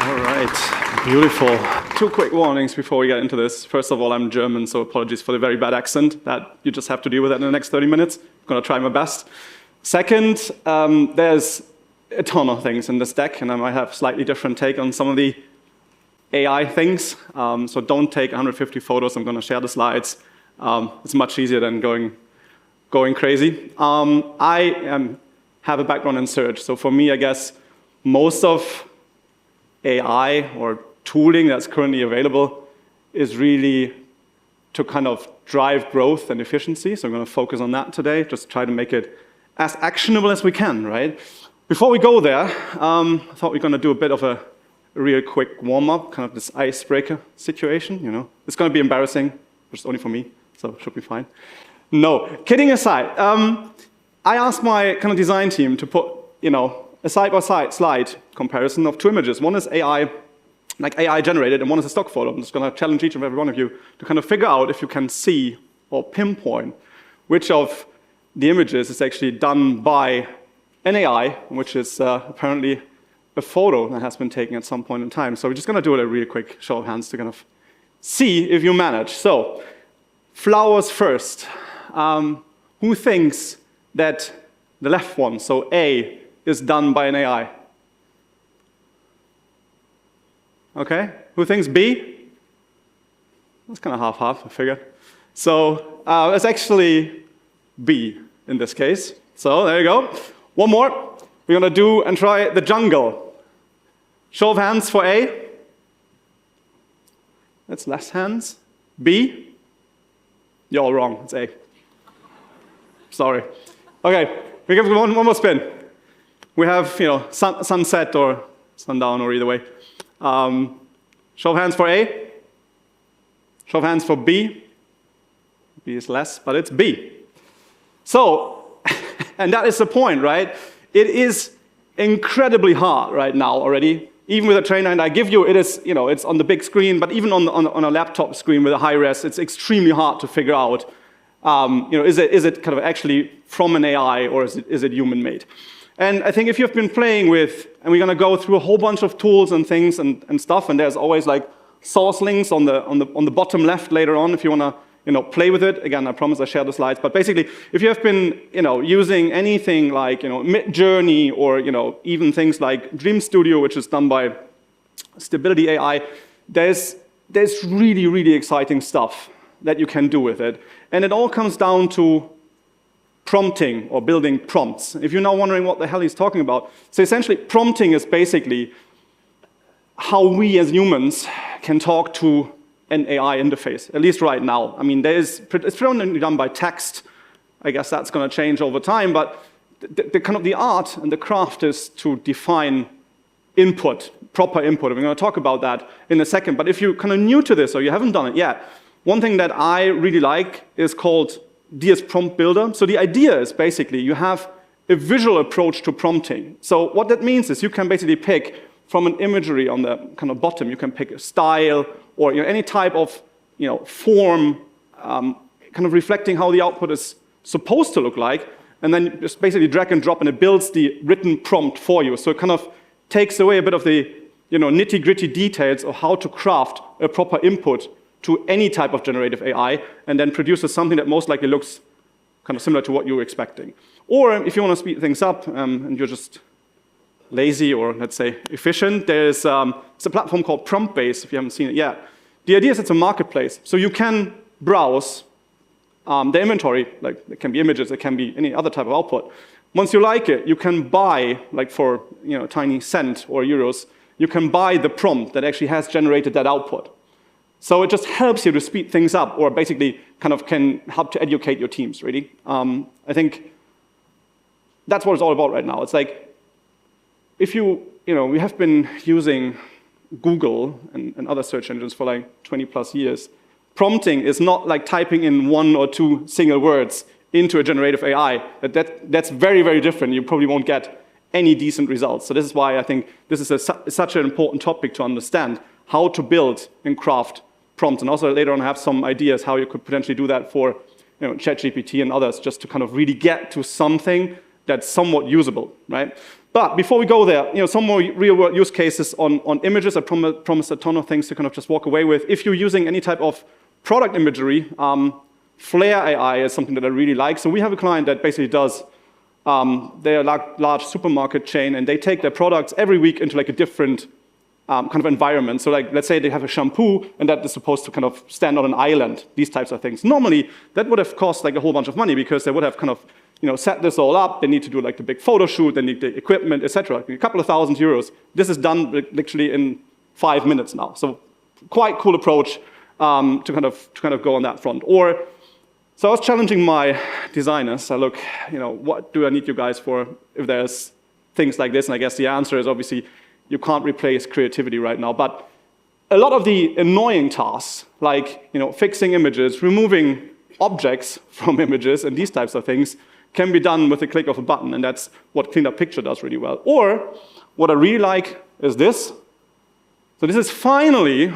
All right, beautiful. Two quick warnings before we get into this. First of all, I'm German, so apologies for the very bad accent that you just have to deal with that in the next 30 minutes. I'm going to try my best. Second, there's a ton of things in this deck, and I might have a slightly different take on some of the AI things. So don't take 150 photos. I'm going to share the slides. It's much easier than going crazy. I have a background in search, so for me, I guess most of AI or tooling that's currently available is really to kind of drive growth and efficiency. So I'm going to focus on that today, just try to make it as actionable as we can, right? Before we go there, I thought we were going to do a bit of a real quick warm-up, kind of this icebreaker situation, you know. It's going to be embarrassing, but it's only for me, so it should be fine. No, kidding aside, I asked my kind of design team to put, you know, a side-by-side slide comparison of two images. One is AI, like AI generated, and one is a stock photo. I'm just going to challenge each and every one of you to kind of figure out if you can see or pinpoint which of the images is actually done by an AI, which is apparently a photo that has been taken at some point in time. So we're just going to do it a really quick show of hands to kind of see if you manage. So, flowers first. Who thinks that the left one, so A, is done by an AI? Okay, who thinks B? That's kind of half-half, I figured. So it's actually B in this case. So there you go. One more. We're going to do and try the jungle. Show of hands for A. That's less hands. B. You're all wrong. It's A. Sorry. Okay, we give one more spin. We have, you know, sunset or sundown or either way. Show of hands for A. Show of hands for B. B is less, but it's B. So, and that is the point, right? It is incredibly hard right now already. Even with a trainer, and I give you, it is, you know, it's on the big screen, but even on a laptop screen with a high res, it's extremely hard to figure out, you know, is it kind of actually from an AI or is it human-made? And I think if you've been playing with, and we're going to go through a whole bunch of tools and things and stuff, and there's always like source links on the bottom left later on if you want to, you know, play with it. Again, I promise I share the slides. But basically, if you have been, you know, using anything like, you know, Midjourney or, you know, even things like Dream Studio, which is done by Stability AI, there's really, really exciting stuff that you can do with it. And it all comes down to prompting or building prompts. If you're now wondering what the hell he's talking about, so essentially prompting is basically how we as humans can talk to an AI interface, at least right now. I mean, it's predominantly done by text. I guess that's going to change over time, but the kind of the art and the craft is to define input, proper input. We're going to talk about that in a second. But if you're kind of new to this or you haven't done it yet, one thing that I really like is called DS Prompt Builder. So the idea is basically you have a visual approach to prompting. So what that means is you can basically pick from an imagery on the kind of bottom, you can pick a style or, you know, any type of, you know, form, kind of reflecting how the output is supposed to look like, and then just basically drag and drop, and it builds the written prompt for you. So it kind of takes away a bit of the, you know, nitty-gritty details of how to craft a proper input to any type of generative AI, and then produces something that most likely looks kind of similar to what you were expecting. Or if you want to speed things up, and you're just lazy or, let's say, efficient, it's a platform called PromptBase, if you haven't seen it yet. The idea is it's a marketplace. So you can browse the inventory, like it can be images, it can be any other type of output. Once you like it, you can buy, like for, you know, a tiny cent or euros, you can buy the prompt that actually has generated that output. So it just helps you to speed things up, or basically kind of can help to educate your teams, really. I think that's what it's all about right now. It's like, if you know, we have been using Google and other search engines for like 20 plus years. Prompting is not like typing in one or two single words into a generative AI. That's very, very different. You probably won't get any decent results. So this is why I think this is such an important topic to understand, how to build and craft prompts. And also later on I have some ideas how you could potentially do that for, you know, ChatGPT and others, just to kind of really get to something that's somewhat usable, right? But before we go there, some more real-world use cases on images. I promised a ton of things to kind of just walk away with. If you're using any type of product imagery, Flare AI is something that I really like. So we have a client that basically does, they're a large supermarket chain, and they take their products every week into like a different kind of environment. So like, let's say they have a shampoo, and that is supposed to kind of stand on an island, these types of things. Normally, that would have cost like a whole bunch of money because they would have kind of set this all up. They need to do like the big photo shoot, they need the equipment, etc. Like a couple of €1,000. This is done literally in 5 minutes now. So quite cool approach to kind of go on that front. So I was challenging my designers. I look, what do I need you guys for if there's things like this? And I guess the answer is obviously you can't replace creativity right now. But a lot of the annoying tasks, like fixing images, removing objects from images, and these types of things, can be done with a click of a button, and that's what Clean Up Picture does really well. Or what I really like is this. So this is finally,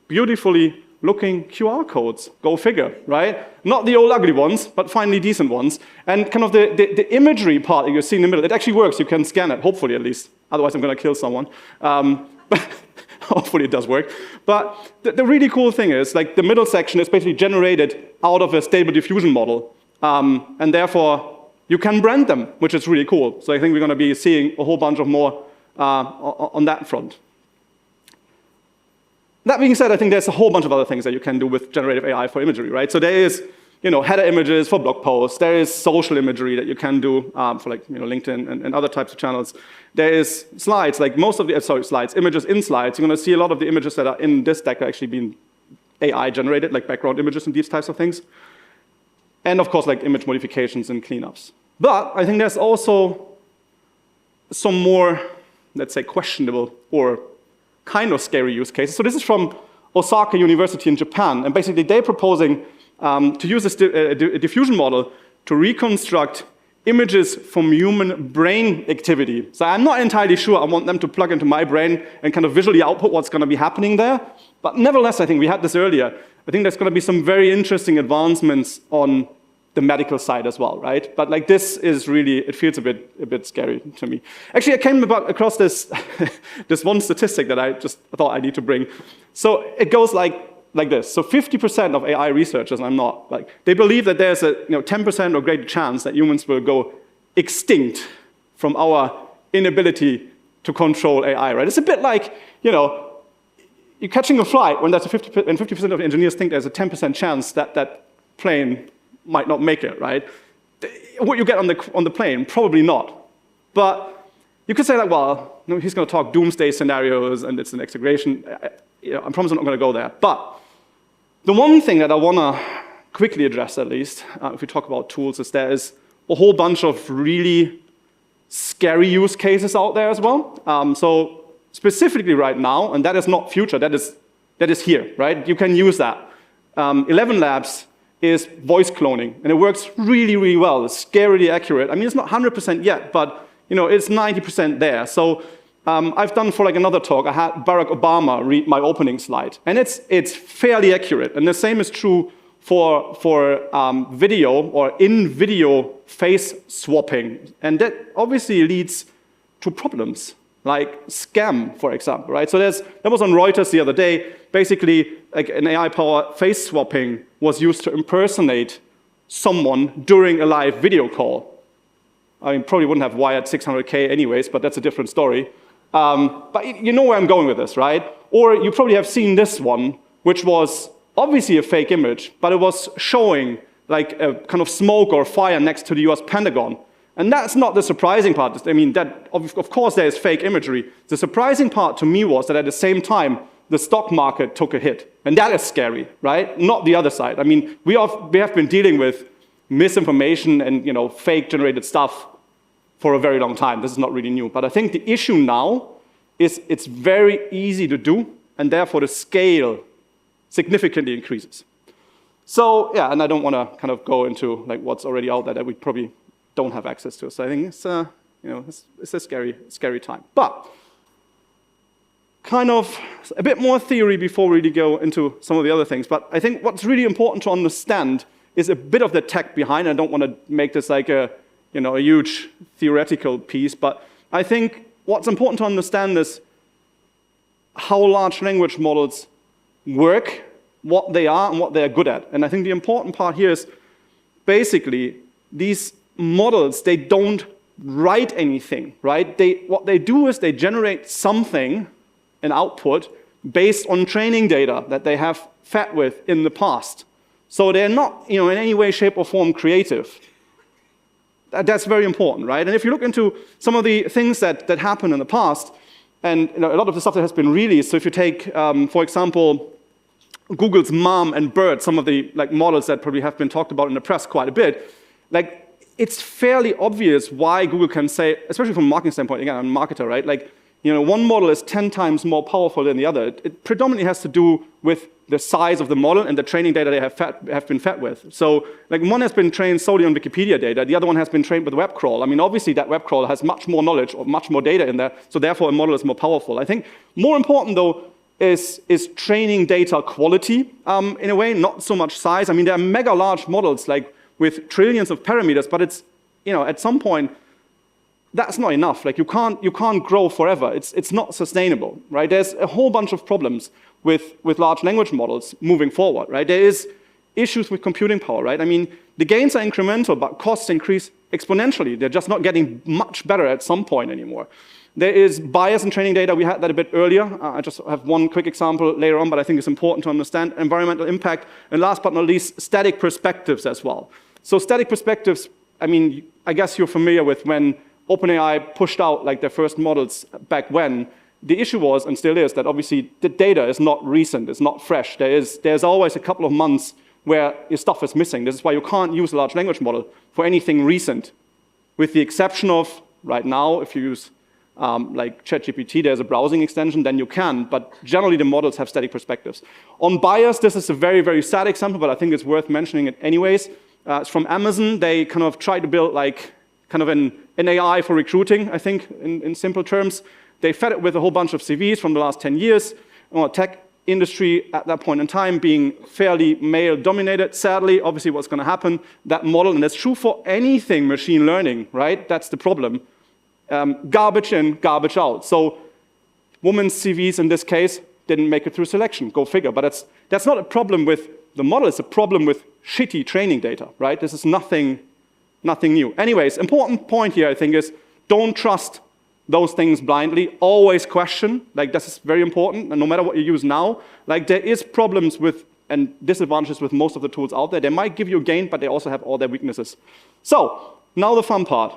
beautifully looking QR codes. Go figure, right? Not the old ugly ones, but finally decent ones. And kind of the imagery part that you see in the middle, it actually works. You can scan it, hopefully at least. Otherwise, I'm going to kill someone. But hopefully it does work. But the really cool thing is, like, the middle section is basically generated out of a stable diffusion model. And therefore, you can brand them, which is really cool. So I think we're going to be seeing a whole bunch of more on that front. That being said, I think there's a whole bunch of other things that you can do with generative AI for imagery, right? So there is, header images for blog posts. There is social imagery that you can do for like, LinkedIn and other types of channels. There is slides, like most of the, images in slides. You're going to see a lot of the images that are in this deck are actually being AI generated, like background images and these types of things. And of course, like image modifications and cleanups. But I think there's also some more, let's say, questionable or kind of scary use cases. So this is from Osaka University in Japan. And basically, they're proposing to use a diffusion model to reconstruct images from human brain activity. So I'm not entirely sure I want them to plug into my brain and kind of visually output what's going to be happening there. But nevertheless, I think we had this earlier. I think there's going to be some very interesting advancements on the medical side as well, right? But like this is really, it feels a bit scary to me. Actually, I came across this this one statistic that I just thought I need to bring. So it goes like this. So 50% of AI researchers, and I'm not, like, they believe that there's a 10% or greater chance that humans will go extinct from our inability to control AI, right? It's a bit like, you're catching a flight when there's 50% of the engineers think there's a 10% chance that that plane might not make it, right? What you get on the plane, probably not. But you could say like, well, he's going to talk doomsday scenarios and it's the next integration. I promise I'm not going to go there. But the one thing that I want to quickly address, at least, if we talk about tools, is there is a whole bunch of really scary use cases out there as well. So specifically right now, and that is not future, that is here, right? You can use that. 11 Labs is voice cloning, and it works really, really well. It's scarily accurate. I mean, it's not 100% yet, but it's 90% there. So I've done for like another talk, I had Barack Obama read my opening slide, and it's fairly accurate. And the same is true for video or in-video face swapping, and that obviously leads to problems like scam, for example, right? So that was on Reuters the other day. Basically, like an AI-powered face swapping was used to impersonate someone during a live video call. I mean, probably wouldn't have wired 600K anyways, but that's a different story. But you know where I'm going with this, right? Or you probably have seen this one, which was obviously a fake image, but it was showing like a kind of smoke or fire next to the US Pentagon. And that's not the surprising part. I mean, that of course there is fake imagery. The surprising part to me was that at the same time, the stock market took a hit. And that is scary, right? Not the other side. I mean, we have been dealing with misinformation and fake generated stuff for a very long time. This is not really new. But I think the issue now is it's very easy to do, and therefore the scale significantly increases. So yeah, and I don't want to kind of go into like what's already out there that we probably don't have access to. So I think it's a scary time. But kind of a bit more theory before we really go into some of the other things. But I think what's really important to understand is a bit of the tech behind. I don't want to make this like a a huge theoretical piece. But I think what's important to understand is how large language models work, what they are, and what they're good at. And I think the important part here is basically these models, they don't write anything, right? What they do is they generate something, an output, based on training data that they have fed with in the past. So they're not, in any way, shape, or form creative. That's very important, right? And if you look into some of the things that happened in the past, and a lot of the stuff that has been released, so if you take, for example, Google's Mom and Bird, some of the models that probably have been talked about in the press quite a bit, it's fairly obvious why Google can say, especially from a marketing standpoint, again, I'm a marketer, right? One model is 10 times more powerful than the other. It predominantly has to do with the size of the model and the training data they have been fed with. So one has been trained solely on Wikipedia data, the other one has been trained with web crawl. I mean, obviously that web crawl has much more knowledge or much more data in there, so therefore a model is more powerful. I think more important though is training data quality in a way, not so much size. I mean, there are mega large models with trillions of parameters, but it's, at some point, that's not enough. You can't grow forever. It's not sustainable, right? There's a whole bunch of problems with large language models moving forward, right? There is issues with computing power, right? I mean, the gains are incremental, but costs increase exponentially. They're just not getting much better at some point anymore. There is bias in training data. We had that a bit earlier. I just have one quick example later on, but I think it's important to understand environmental impact. And last but not least, static perspectives as well. So static perspectives, I mean, I guess you're familiar with when OpenAI pushed out their first models back when. The issue was, and still is, that obviously the data is not recent, it's not fresh. There's always a couple of months where your stuff is missing. This is why you can't use a large language model for anything recent, with the exception of, right now, if you use ChatGPT, there's a browsing extension, then you can, but generally the models have static perspectives. On bias, this is a very, very sad example, but I think it's worth mentioning it anyways. It's from Amazon. They kind of tried to build an AI for recruiting, I think, in simple terms. They fed it with a whole bunch of CVs from the last 10 years. Tech industry at that point in time being fairly male-dominated. Sadly, obviously what's going to happen, that model, and that's true for anything machine learning, right? That's the problem. Garbage in, garbage out. So women's CVs in this case didn't make it through selection. Go figure. But that's not a problem with the model. It's a problem with shitty training data, right? This is nothing new. Anyways, important point here, I think, is don't trust those things blindly. Always question. This is very important. And no matter what you use now, there is problems with and disadvantages with most of the tools out there. They might give you a gain, but they also have all their weaknesses. So now the fun part.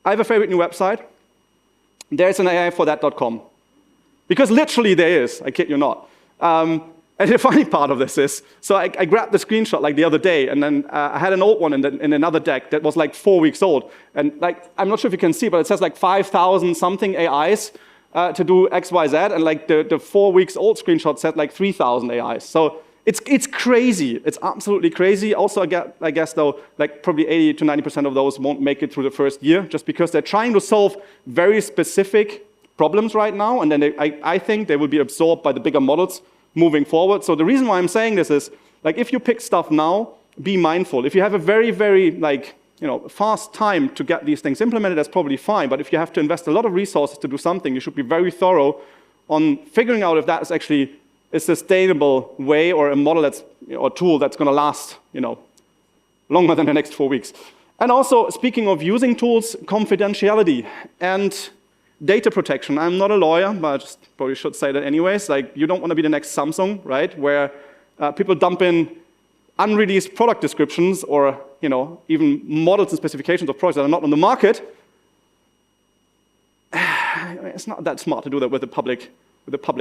I have a favorite new website. There's an AI for that.com. Because literally there is. I kid you not. And the funny part of this is, so I grabbed the screenshot the other day, and then I had an old one in another deck that was 4 weeks old. And I'm not sure if you can see, but it says 5,000 something AIs to do X, Y, Z, and the 4 weeks old screenshot said 3,000 AIs. So it's crazy. It's absolutely crazy. Also, I guess though, probably 80 to 90% of those won't make it through the first year, just because they're trying to solve very specific problems right now, and then I think they will be absorbed by the bigger models moving forward. So the reason why I'm saying this is, if you pick stuff now, be mindful. If you have a very, very, fast time to get these things implemented, that's probably fine. But if you have to invest a lot of resources to do something, you should be very thorough on figuring out if that is actually a sustainable way or a model or tool that's going to last, longer than the next 4 weeks. And also, speaking of using tools, confidentiality and data protection. I'm not a lawyer, but I just probably should say that anyways. You don't want to be the next Samsung, right? Where people dump in unreleased product descriptions or, even models and specifications of products that are not on the market. It's not that smart to do that with a public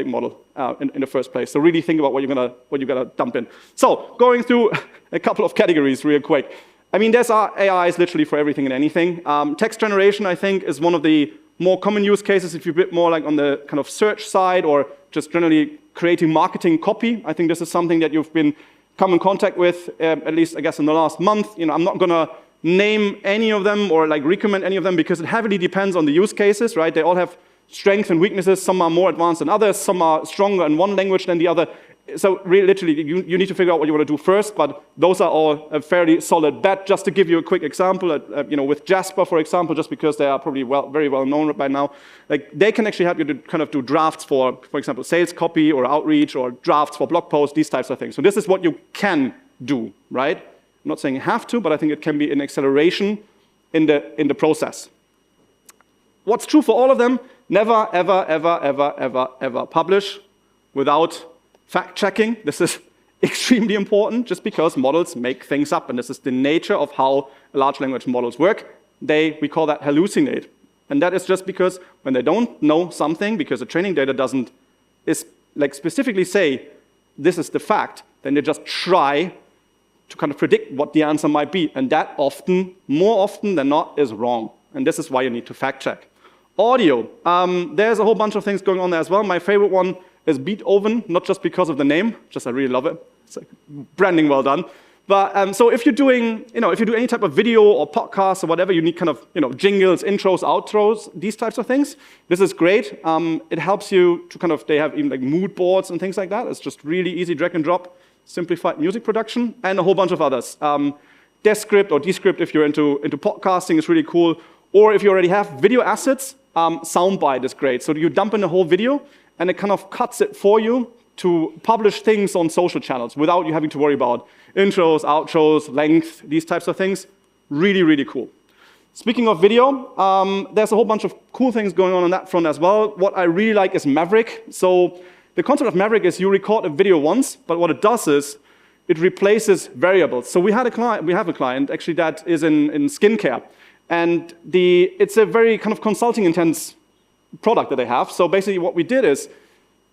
model in the first place. So really think about what you're gonna dump in. So going through a couple of categories real quick. I mean, there's AIs literally for everything and anything. Text generation, I think, is one of the more common use cases if you're a bit more on the kind of search side or just generally creating marketing copy. I think this is something that you've been come in contact with, at least I guess in the last month. I'm not gonna name any of them or recommend any of them because it heavily depends on the use cases, right? They all have strengths and weaknesses. Some are more advanced than others. Some are stronger in one language than the other. so really, literally, you need to figure out what you want to do first, but those are all a fairly solid bet. Just to give you a quick example, with Jasper, for example, just because they are probably very well known by now, like they can actually help you to kind of do drafts for example, sales copy or outreach or drafts for blog posts, these types of things. So this is what you can do, right? I'm not saying you have to, but I think it can be an acceleration in the process. What's true for all of them? Never, ever, ever, ever, ever, ever publish without fact-checking. This is extremely important just because models make things up, and this is the nature of how large language models work. We call that hallucinate. And that is just because when they don't know something, because the training data doesn't specifically say this is the fact, then they just try to kind of predict what the answer might be. And that more often than not, is wrong. And this is why you need to fact-check. Audio. There's a whole bunch of things going on there as well. My favorite one is Beethoven, not just because of the name, just I really love it. It's like branding well done. But so if you're doing, if you do any type of video or podcast or whatever, you need kind of, jingles, intros, outros, these types of things. This is great. It helps you to kind of, they have even like mood boards and things like that. It's just really easy, drag and drop, simplified music production, and a whole bunch of others. Descript or Descript if you're into podcasting is really cool. Or if you already have video assets, Soundbite is great. So you dump in a whole video, and it kind of cuts it for you to publish things on social channels without you having to worry about intros, outros, length, these types of things. Really, really cool. Speaking of video, there's a whole bunch of cool things going on that front as well. What I really like is Maverick. So the concept of Maverick is you record a video once, but what it does is it replaces variables. So we have a client actually that is in skincare, and it's a very kind of consulting intense product that they have. So basically what we did is,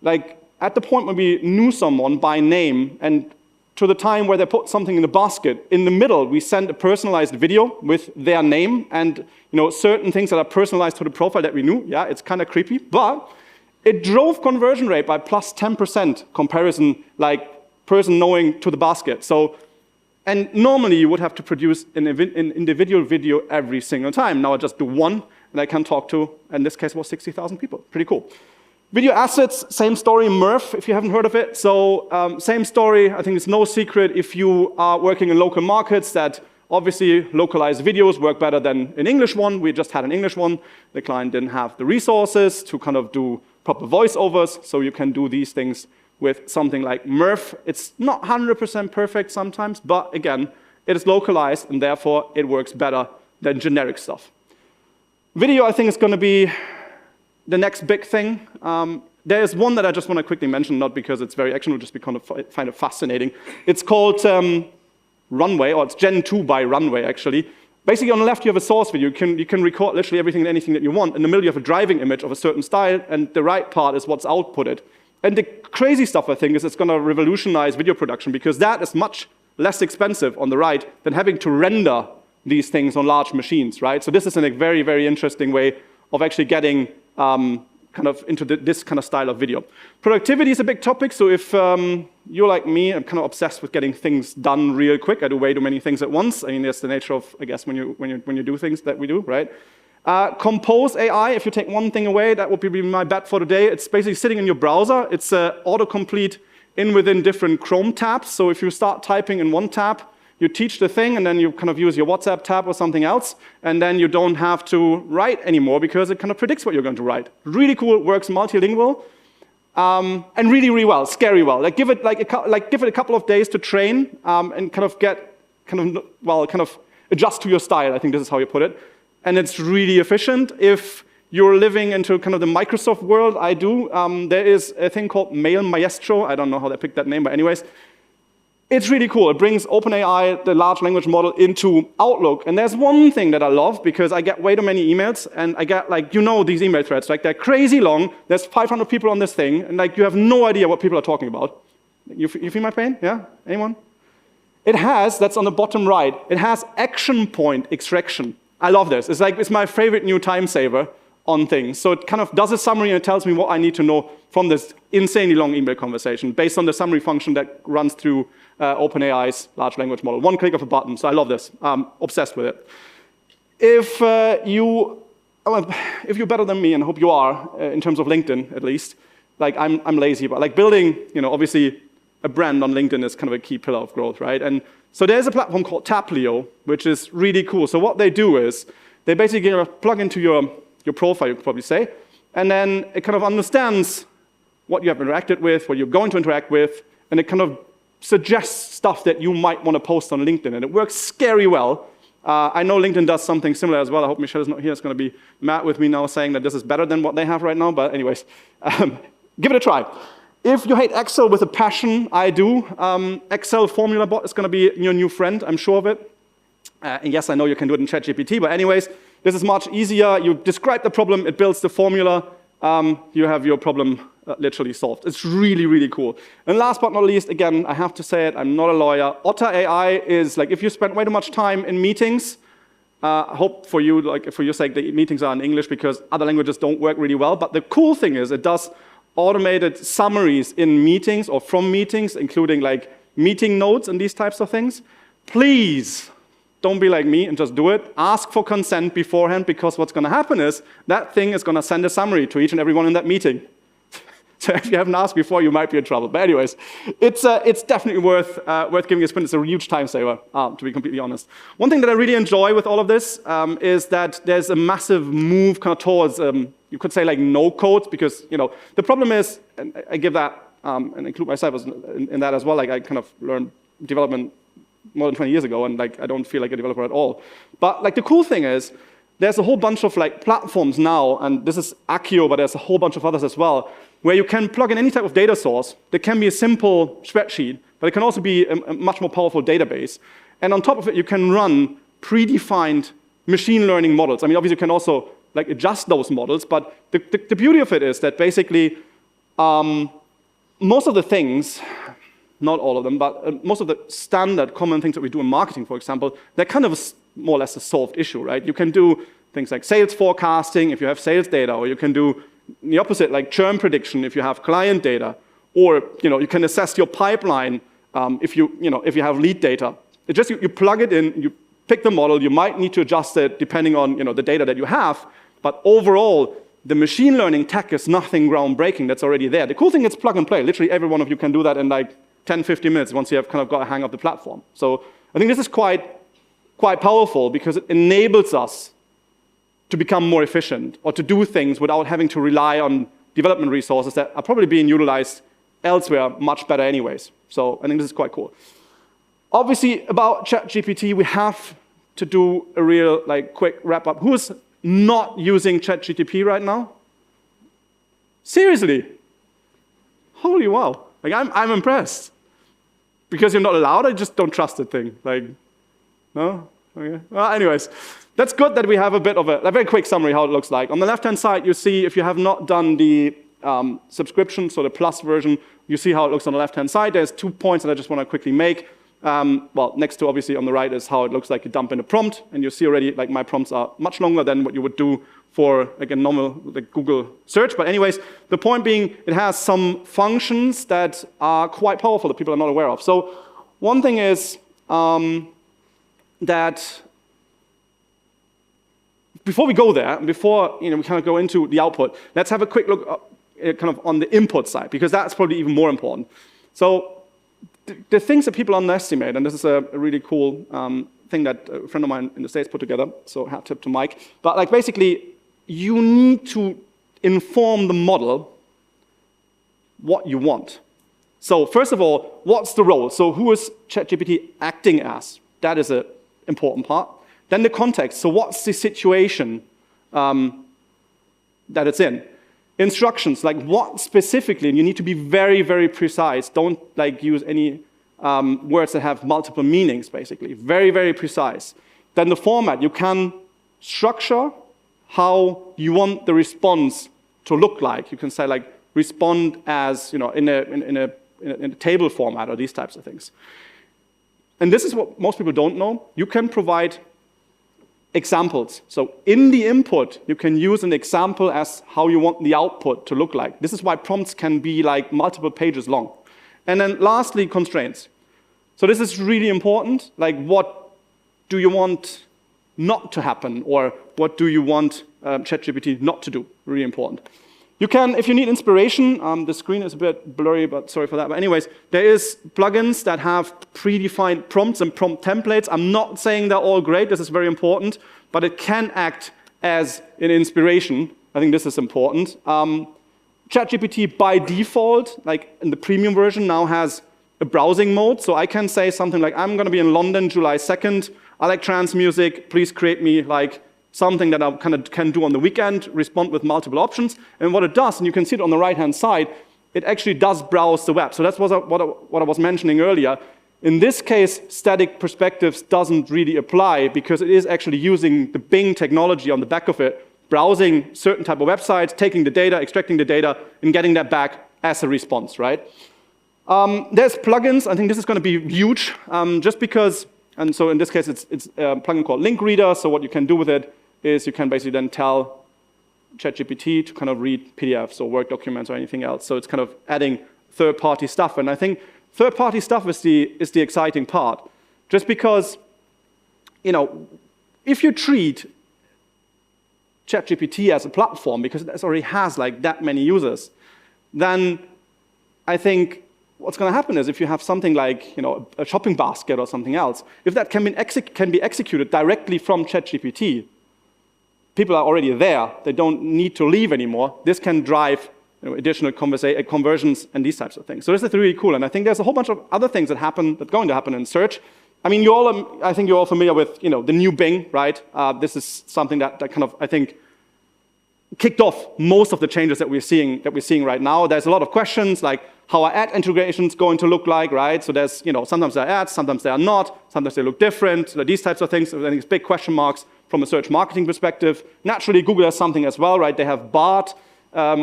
like, at the point when we knew someone by name and to the time where they put something in the basket, in the middle we sent a personalized video with their name and certain things that are personalized to the profile that we knew. Yeah, it's kind of creepy, but it drove conversion rate by plus 10% comparison, like person knowing to the basket. So, and normally you would have to produce an individual video every single time. Now I just do one, and I can talk to, in this case, was 60,000 people. Pretty cool. Video assets, same story, Murph, if you haven't heard of it. So same story. I think it's no secret if you are working in local markets that obviously localized videos work better than an English one. We just had an English one. The client didn't have the resources to kind of do proper voiceovers, so you can do these things with something like Murph. It's not 100% perfect sometimes, but again, it is localized, and therefore it works better than generic stuff. Video, I think, is going to be the next big thing. There is one that I just want to quickly mention, not because it's very actionable, just because I find it fascinating. It's called Runway, or it's Gen 2 by Runway, actually. Basically, on the left, you have a source video. You can record literally everything and anything that you want. In the middle, you have a driving image of a certain style, and the right part is what's outputted. And the crazy stuff, I think, is it's going to revolutionize video production, because that is much less expensive on the right than having to render these things on large machines, right? So this is a very, very interesting way of actually getting kind of into this kind of style of video. Productivity is a big topic, so if you're like me, I'm kind of obsessed with getting things done real quick. I do way too many things at once. I mean, that's the nature of, I guess, when you do things that we do, right? Compose AI, if you take one thing away, that would be my bet for today. It's basically sitting in your browser. It's autocomplete within different Chrome tabs. So if you start typing in one tab, you teach the thing, and then you kind of use your WhatsApp tab or something else, and then you don't have to write anymore because it kind of predicts what you're going to write. Really cool, works multilingual, and really, really well, scary well. Like give it a couple of days to train and kind of adjust to your style. I think this is how you put it, and it's really efficient. If you're living into kind of the Microsoft world, I do. There is a thing called Mail Maestro. I don't know how they picked that name, but anyways. It's really cool. It brings OpenAI, the large language model, into Outlook. And there's one thing that I love, because I get way too many emails, and I get, these email threads, they're crazy long. There's 500 people on this thing, and you have no idea what people are talking about. You feel my pain? Yeah? Anyone? It has, that's on the bottom right, it has action point extraction. I love this. It's my favorite new time saver on things. So it kind of does a summary, and it tells me what I need to know from this insanely long email conversation based on the summary function that runs through OpenAI's large language model. One click of a button. So I love this. I'm obsessed with it. If you're better than me, and I hope you are, in terms of LinkedIn at least, I'm lazy, but building, obviously a brand on LinkedIn is kind of a key pillar of growth, right? And so there's a platform called Taplio, which is really cool. So what they do is they basically plug into your profile, you could probably say, and then it kind of understands what you have interacted with, what you're going to interact with, and it kind of suggests stuff that you might want to post on LinkedIn, and it works scary well. I know LinkedIn does something similar as well. I hope Michelle is not here. It's going to be mad with me now saying that this is better than what they have right now, but anyways, give it a try. If you hate Excel with a passion, I do, Excel Formula Bot is going to be your new friend, I'm sure of it. And yes, I know you can do it in ChatGPT, but anyways, this is much easier. You describe the problem, it builds the formula, you have your problem literally solved. It's really, really cool. And last but not least, again, I have to say it, I'm not a lawyer. Otter AI is like, if you spend way too much time in meetings, I hope for you, like for your sake, the meetings are in English because other languages don't work really well. But the cool thing is it does automated summaries in meetings or from meetings, including like meeting notes and these types of things. Please don't be like me and just do it. Ask for consent beforehand, because what's going to happen is that thing is going to send a summary to each and everyone in that meeting. So if you haven't asked before, you might be in trouble. But anyways, it's definitely worth giving a spin. It's a huge time saver, to be completely honest. One thing that I really enjoy with all of this is that there's a massive move kind of towards, you could say like no code, because the problem is, and I give that and include myself in that as well. Like I kind of learned development more than 20 years ago, and like I don't feel like a developer at all. But like the cool thing is, there's a whole bunch of like platforms now, and this is Accio, but there's a whole bunch of others as well, where you can plug in any type of data source. There can be a simple spreadsheet, but it can also be a much more powerful database. And on top of it, you can run predefined machine learning models. I mean, obviously, you can also like adjust those models, but the beauty of it is that basically most of the things, not all of them, but most of the standard common things that we do in marketing, for example, they're kind of more or less a solved issue, right? You can do things like sales forecasting if you have sales data, or you can do the opposite, like churn prediction if you have client data, or you can assess your pipeline if you have lead data. It just you plug it in, you pick the model. You might need to adjust it depending on the data that you have, but overall, the machine learning tech is nothing groundbreaking. That's already there. The cool thing is plug and play. Literally, every one of you can do that in like 10, 15 minutes once you have kind of got a hang of the platform. So I think this is quite powerful because it enables us to become more efficient or to do things without having to rely on development resources that are probably being utilized elsewhere much better anyways. So I think this is quite cool. Obviously, about ChatGPT, we have to do a real quick wrap up. Who is not using ChatGPT right now? Seriously? Holy wow. Like I'm impressed. Because you're not allowed, I just don't trust the thing. Like, no? Okay. Well, anyways, that's good that we have a bit of a very quick summary how it looks like. On the left-hand side, you see if you have not done the subscription, so the plus version, you see how it looks on the left-hand side. There's 2 points that I just want to quickly make. Well, next to obviously on the right is how it looks like you dump in a prompt, and you see already like my prompts are much longer than what you would do for like a normal Google search. But anyways, the point being, it has some functions that are quite powerful that people are not aware of. So one thing is that before we go there, before we kind of go into the output, let's have a quick look kind of on the input side, because that's probably even more important. So the things that people underestimate, and this is a really cool thing that a friend of mine in the States put together, so hat tip to Mike. But like basically, you need to inform the model what you want. So first of all, what's the role? So who is ChatGPT acting as? That is an important part. Then the context. So what's the situation that it's in? Instructions, like what specifically, and you need to be very, very precise. Don't like use any words that have multiple meanings, basically. Very, very precise. Then the format, you can structure how you want the response to look like. You can say like respond as in a table format or these types of things. And this is what most people don't know. You can provide examples. So in the input, you can use an example as how you want the output to look like. This is why prompts can be like multiple pages long. And then lastly, constraints. So this is really important. Like what do you want not to happen, or what do you want ChatGPT not to do? Really important. You can, if you need inspiration, the screen is a bit blurry, but sorry for that. But anyways, there is plugins that have predefined prompts and prompt templates. I'm not saying they're all great. This is very important. But it can act as an inspiration. I think this is important. ChatGPT, by default, like in the premium version, now has a browsing mode. So I can say something like, I'm going to be in London July 2nd. I like trance music. Please create me like something that I kind of can do on the weekend, respond with multiple options. And what it does, and you can see it on the right-hand side, it actually does browse the web. So that's what I was mentioning earlier. In this case, static perspectives doesn't really apply because it is actually using the Bing technology on the back of it, browsing certain type of websites, taking the data, extracting the data, and getting that back as a response, right? There's plugins. I think this is going to be huge, just because, and so in this case, it's a plugin called Link Reader. So what you can do with it is you can basically then tell ChatGPT to kind of read PDFs or Word documents or anything else. So it's kind of adding third-party stuff. And I think third-party stuff is the exciting part. Just because, you know, if you treat ChatGPT as a platform, because it already has like that many users, then I think what's going to happen is if you have something like, you know, a shopping basket or something else, if that can be executed directly from ChatGPT, people are already there. They don't need to leave anymore. This can drive, you know, additional conversions and these types of things. So this is really cool. And I think there's a whole bunch of other things that are going to happen in search. I mean, I think you're all familiar with, you know, the new Bing, right? This is something that kind of, I think, kicked off most of the changes that we're seeing right now. There's a lot of questions like how are ad integrations going to look like, right? So there's, you know, sometimes they're ads, sometimes they are not, sometimes they look different. So these types of things, I think it's big question marks from a search marketing perspective. Naturally, Google has something as well, right? They have BART,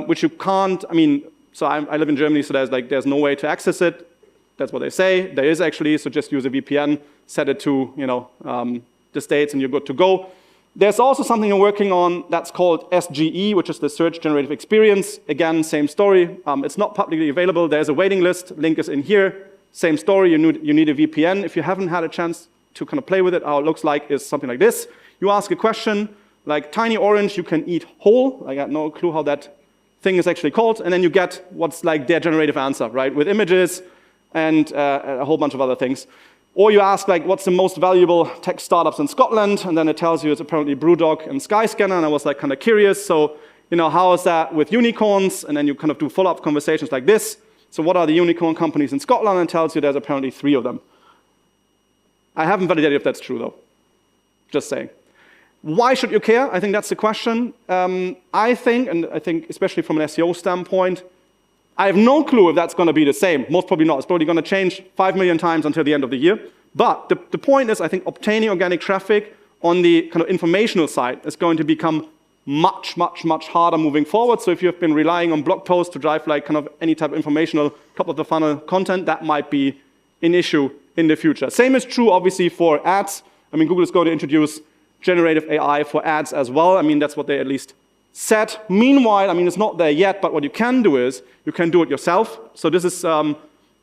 which you can't, I mean, so I live in Germany, so there's no way to access it. That's what they say. There is actually, so just use a VPN, set it to, you know, the States, and you're good to go. There's also something we're working on that's called SGE, which is the Search Generative Experience. Again, same story. It's not publicly available. There's a waiting list. Link is in here. Same story. You need a VPN. If you haven't had a chance to kind of play with it, how it looks like is something like this. You ask a question, like tiny orange, you can eat whole. I got no clue how that thing is actually called. And then you get what's like their generative answer, right, with images and a whole bunch of other things. Or you ask, like, what's the most valuable tech startups in Scotland? And then it tells you it's apparently Brewdog and Skyscanner. And I was like kind of curious. So, you know, how is that with unicorns? And then you kind of do follow-up conversations like this. So what are the unicorn companies in Scotland? And it tells you there's apparently 3 of them. I haven't validated if that's true, though. Just saying. Why should you care? I think that's the question. I think especially from an SEO standpoint, I have no clue if that's going to be the same. Most probably not. It's probably going to change 5 million times until the end of the year. But the point is, I think obtaining organic traffic on the kind of informational side is going to become much, much, much harder moving forward. So if you've been relying on blog posts to drive like kind of any type of informational top of the funnel content, that might be an issue in the future. Same is true, obviously, for ads. I mean, Google is going to introduce generative AI for ads as well. I mean, that's what they at least said. Meanwhile, I mean, it's not there yet, but what you can do is you can do it yourself. So this is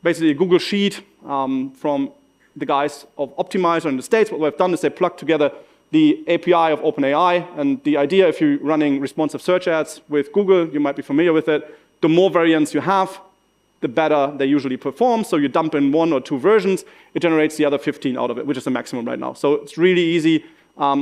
basically a Google Sheet from the guys of Optimizer in the States. What they've done is they plugged together the API of OpenAI. And the idea, if you're running responsive search ads with Google, you might be familiar with it, the more variants you have, the better they usually perform. So you dump in 1 or 2 versions, it generates the other 15 out of it, which is the maximum right now. So it's really easy,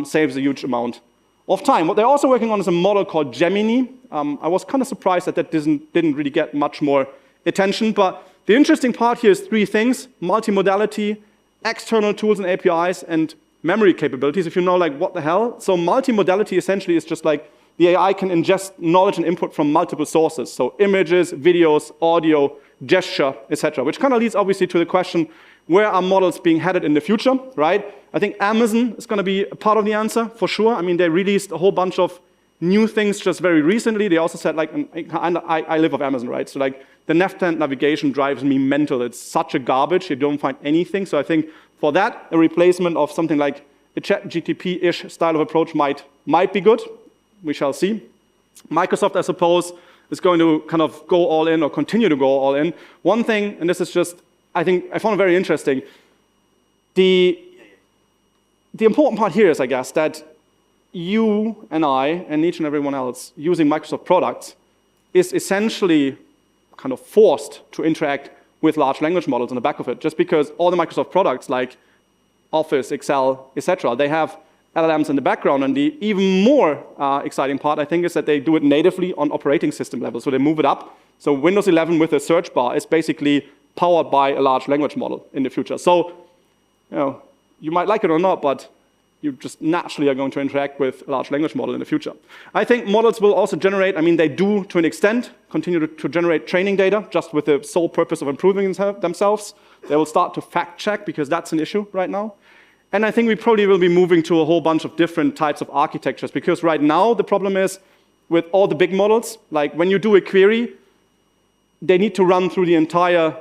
saves a huge amount of time. What they're also working on is a model called Gemini. I was kind of surprised that didn't really get much more attention. But the interesting part here is 3 things: multimodality, external tools and APIs, and memory capabilities. If you know, like, what the hell? So multimodality essentially is just like the AI can ingest knowledge and input from multiple sources. So images, videos, audio, gesture, etc. Which kind of leads, obviously, to the question, where are models being headed in the future, right? I think Amazon is going to be a part of the answer, for sure. I mean, they released a whole bunch of new things just very recently. They also said, like, I live off Amazon, right? So, like, the left-hand navigation drives me mental. It's such a garbage. You don't find anything. So I think for that, a replacement of something like a ChatGPT-ish style of approach might be good. We shall see. Microsoft, I suppose, is going to kind of go all in or continue to go all in. One thing, and this is just, I think I found it very interesting. The important part here is, I guess, that you and I and each and everyone else using Microsoft products is essentially kind of forced to interact with large language models on the back of it, just because all the Microsoft products like Office, Excel, etc., they have LLMs in the background. And the even more exciting part, I think, is that they do it natively on operating system level. So they move it up. So Windows 11 with a search bar is basically powered by a large language model in the future. So you might like it or not, but you just naturally are going to interact with a large language model in the future. I think models will also generate, I mean, they do to an extent, continue to generate training data just with the sole purpose of improving themselves. They will start to fact check because that's an issue right now. And I think we probably will be moving to a whole bunch of different types of architectures because right now the problem is with all the big models, like when you do a query, they need to run through the entire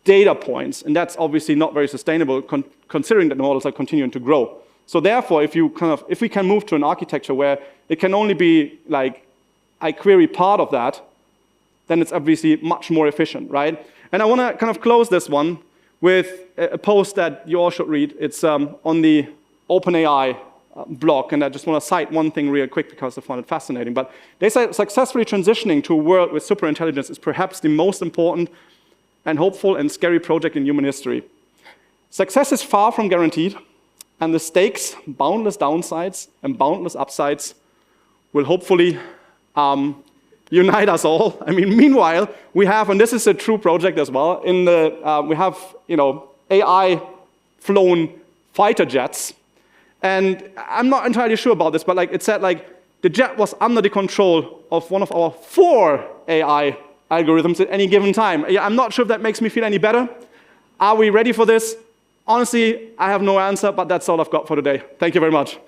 data points, and that's obviously not very sustainable considering that the models are continuing to grow. So therefore, if we can move to an architecture where it can only be like, I query part of that, then it's obviously much more efficient, right? And I want to kind of close this one with a post that you all should read. It's on the OpenAI blog, and I just want to cite one thing real quick because I found it fascinating. But they say successfully transitioning to a world with superintelligence is perhaps the most important and hopeful and scary project in human history. Success is far from guaranteed, and the stakes, boundless downsides and boundless upsides, will hopefully unite us all. I mean, meanwhile, we have, and this is a true project as well, we have AI-flown fighter jets, and I'm not entirely sure about this, but it said the jet was under the control of one of our 4 AI algorithms at any given time. Yeah, I'm not sure if that makes me feel any better. Are we ready for this? Honestly, I have no answer, but that's all I've got for today. Thank you very much.